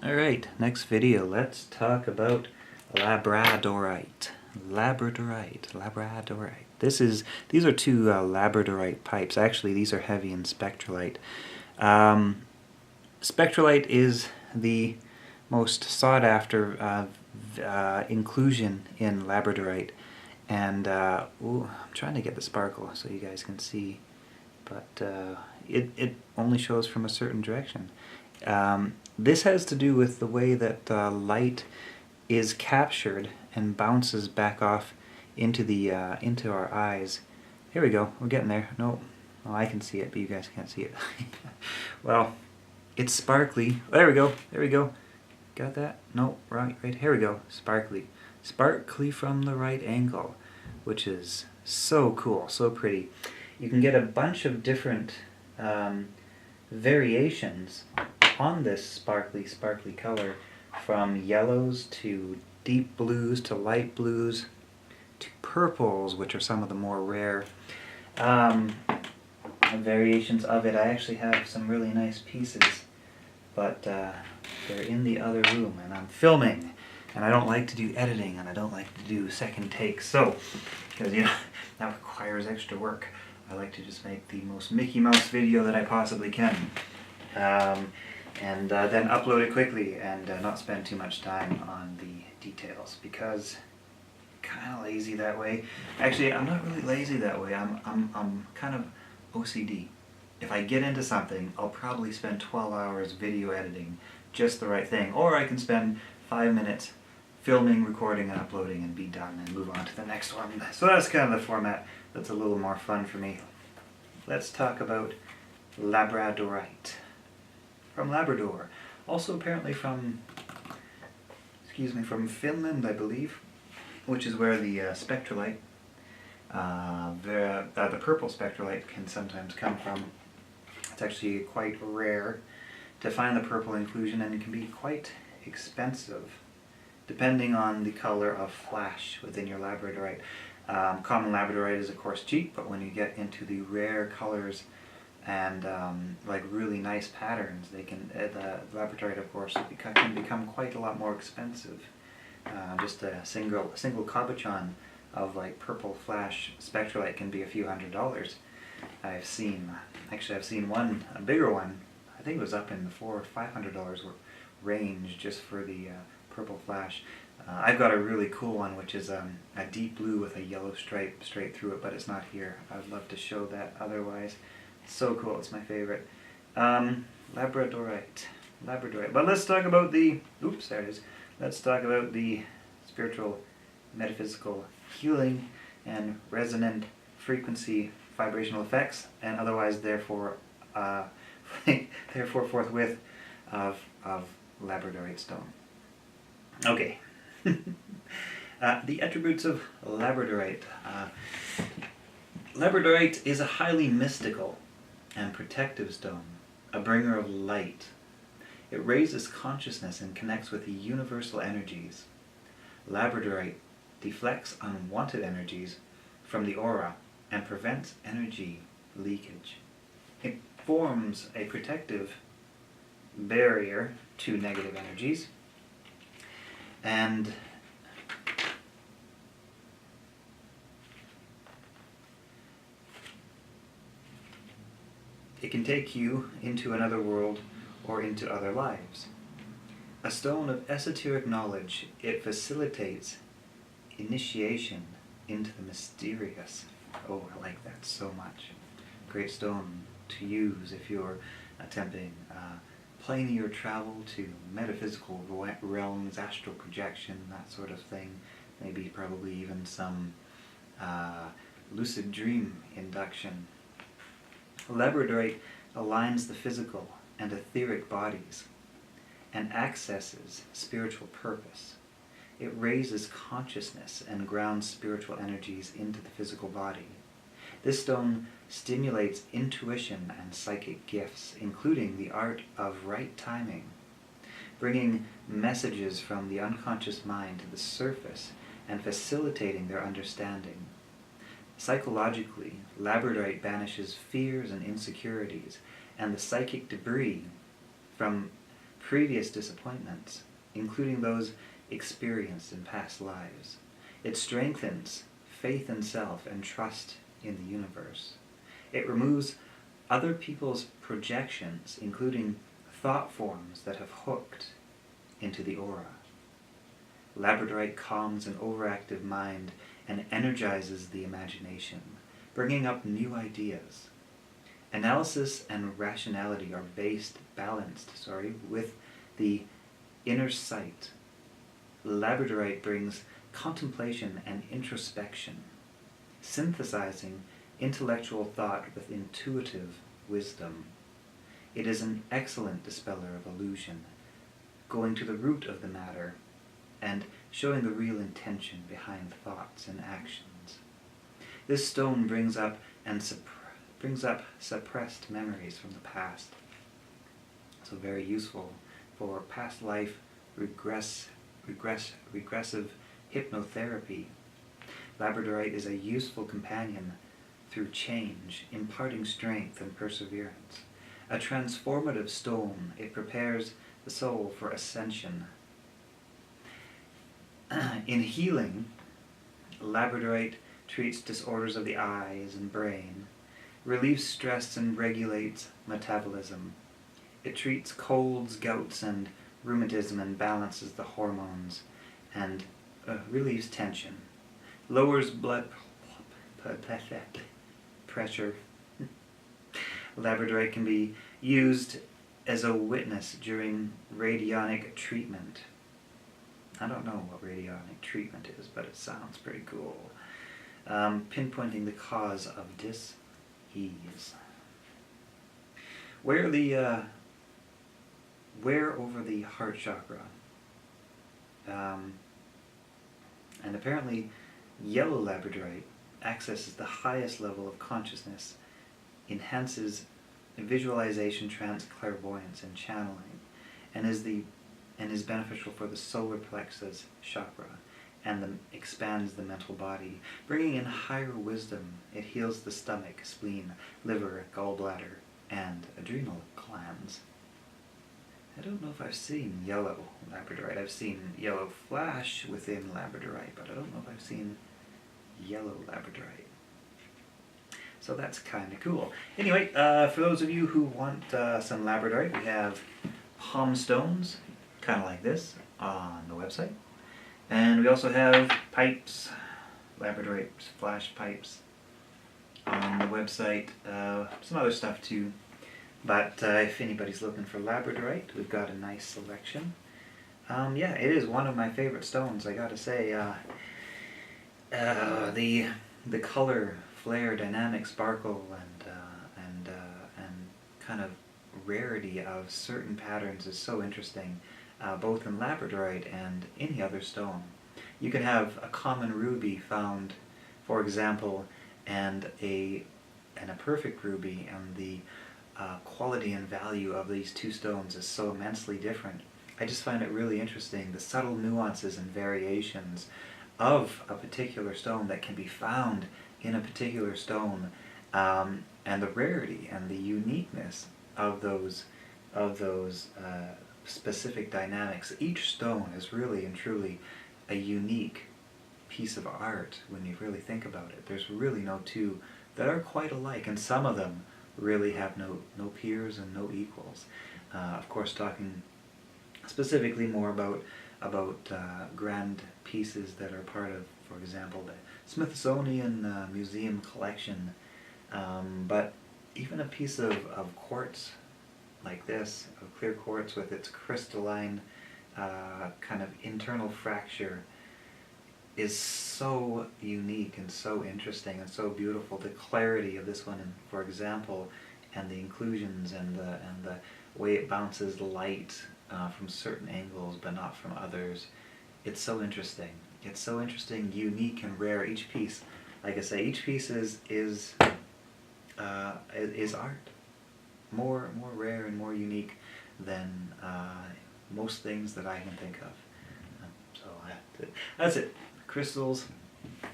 Alright, next video, let's talk about Labradorite. Labradorite. These are two Labradorite pipes. Actually, these are heavy in spectralite. Spectralite is the most sought after inclusion in Labradorite. And ooh, I'm trying to get the sparkle so you guys can see, but it only shows from a certain direction. This has to do with the way that light is captured and bounces back off into the into our eyes. Here we go. We're getting there. No, oh, I can see it, but you guys can't see it. Well, it's sparkly. Oh, there we go. There we go. Got that? No, right. Here we go. Sparkly. Sparkly from the right angle, which is so cool, so pretty. You can get a bunch of different variations on this sparkly color, from yellows to deep blues to light blues to purples, which are some of the more rare variations of it. I actually have some really nice pieces, but they're in the other room and I'm filming, and I don't like to do editing, and I don't like to do second takes, so because you know that requires extra work. I like to just make the most Mickey Mouse video that I possibly can. And then upload it quickly and not spend too much time on the details, because I'm kind of lazy that way. Actually, I'm not really lazy that way. I'm kind of OCD. If I get into something, I'll probably spend 12 hours video editing just the right thing, or I can spend 5 minutes filming, recording, and uploading and be done and move on to the next one. So that's kind of the format that's a little more fun for me. Let's talk about Labradorite. From Labrador. Also apparently from, from Finland, I believe, which is where the spectralite, the purple spectralite can sometimes come from. It's actually quite rare to find the purple inclusion, and it can be quite expensive depending on the color of flash within your Labradorite. Common Labradorite is of course cheap, but when you get into the rare colors and like really nice patterns, they can the Labradorite of course can become quite a lot more expensive. Just a single cabochon of like purple flash spectralite can be a few $100s. I've seen one, a bigger one. I think it was up in the $400 or $500 range just for the purple flash. I've got a really cool one, which is a deep blue with a yellow stripe straight through it, but it's not here. I would love to show that otherwise. It's so cool, it's my favorite. Labradorite. But let's talk about the, oops, there it is. Let's talk about the spiritual, metaphysical healing and resonant frequency vibrational effects, and otherwise therefore forthwith of Labradorite stone. Okay. The attributes of Labradorite. Labradorite is a highly mystical and protective stone, a bringer of light. It raises consciousness and connects with the universal energies. Labradorite deflects unwanted energies from the aura and prevents energy leakage. It forms a protective barrier to negative energies, and it can take you into another world or into other lives. A stone of esoteric knowledge, it facilitates initiation into the mysterious. Oh, I like that so much. Great stone to use if you're attempting planar travel to metaphysical realms, astral projection, that sort of thing. Maybe probably even some lucid dream induction. Labradorite aligns the physical and etheric bodies and accesses spiritual purpose. It raises consciousness and grounds spiritual energies into the physical body. This stone stimulates intuition and psychic gifts, including the art of right timing, bringing messages from the unconscious mind to the surface and facilitating their understanding. Psychologically, Labradorite banishes fears and insecurities and the psychic debris from previous disappointments, including those experienced in past lives. It strengthens faith in self and trust in the universe. It removes other people's projections, including thought forms that have hooked into the aura. Labradorite calms an overactive mind and energizes the imagination, bringing up new ideas. Analysis and rationality are balanced with the inner sight. Labradorite brings contemplation and introspection, synthesizing intellectual thought with intuitive wisdom. It is an excellent dispeller of illusion, going to the root of the matter and showing the real intention behind thoughts and actions. This stone brings up suppressed memories from the past. So very useful for past life regressive hypnotherapy. Labradorite is a useful companion through change, imparting strength and perseverance. A transformative stone, it prepares the soul for ascension. In healing, Labradorite treats disorders of the eyes and brain, relieves stress and regulates metabolism. It treats colds, gouts, and rheumatism and balances the hormones and relieves tension, lowers blood pressure. Labradorite can be used as a witness during radionic treatment. I don't know what radionic treatment is, but it sounds pretty cool. Pinpointing the cause of dis-ease. Where over the heart chakra. And apparently yellow labradorite accesses the highest level of consciousness, enhances visualization, trance, clairvoyance, and channeling, and is beneficial for the solar plexus chakra, and expands the mental body, bringing in higher wisdom. It heals the stomach, spleen, liver, gallbladder, and adrenal glands. I don't know if I've seen yellow labradorite. I've seen yellow flash within labradorite, but I don't know if I've seen yellow labradorite. So that's kind of cool. Anyway, for those of you who want some labradorite, we have palm stones, kind of like this, on the website. And we also have pipes, labradorite flash pipes on the website. Some other stuff too. But if anybody's looking for labradorite, we've got a nice selection. Yeah, it is one of my favorite stones, I gotta say. The color, flare, dynamic, sparkle, and kind of rarity of certain patterns is so interesting, both in labradorite and any other stone. You can have a common ruby found, for example, and a perfect ruby, and the quality and value of these two stones is so immensely different. I just find it really interesting, the subtle nuances and variations of a particular stone that can be found in a particular stone, and the rarity and the uniqueness of those specific dynamics. Each stone is really and truly a unique piece of art when you really think about it. There's really no two that are quite alike, and some of them really have no peers and no equals. Of course, talking specifically more about grand pieces that are part of, for example, the Smithsonian Museum collection. But even a piece of quartz like this, of clear quartz with its crystalline kind of internal fracture, is so unique and so interesting and so beautiful. The clarity of this one, for example, and the inclusions and the way it bounces light from certain angles but not from others. It's so interesting. It's so interesting, unique, and rare. Each piece, like I say, each piece is art. More rare and more unique than most things that I can think of. So that's it. Crystals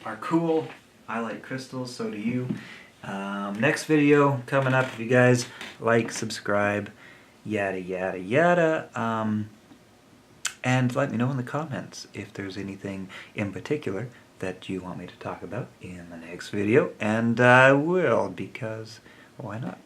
are cool. I like crystals, so do you. Next video coming up. If you guys like, subscribe, yada yada yada. And let me know in the comments if there's anything in particular that you want me to talk about in the next video, and I will, because why not?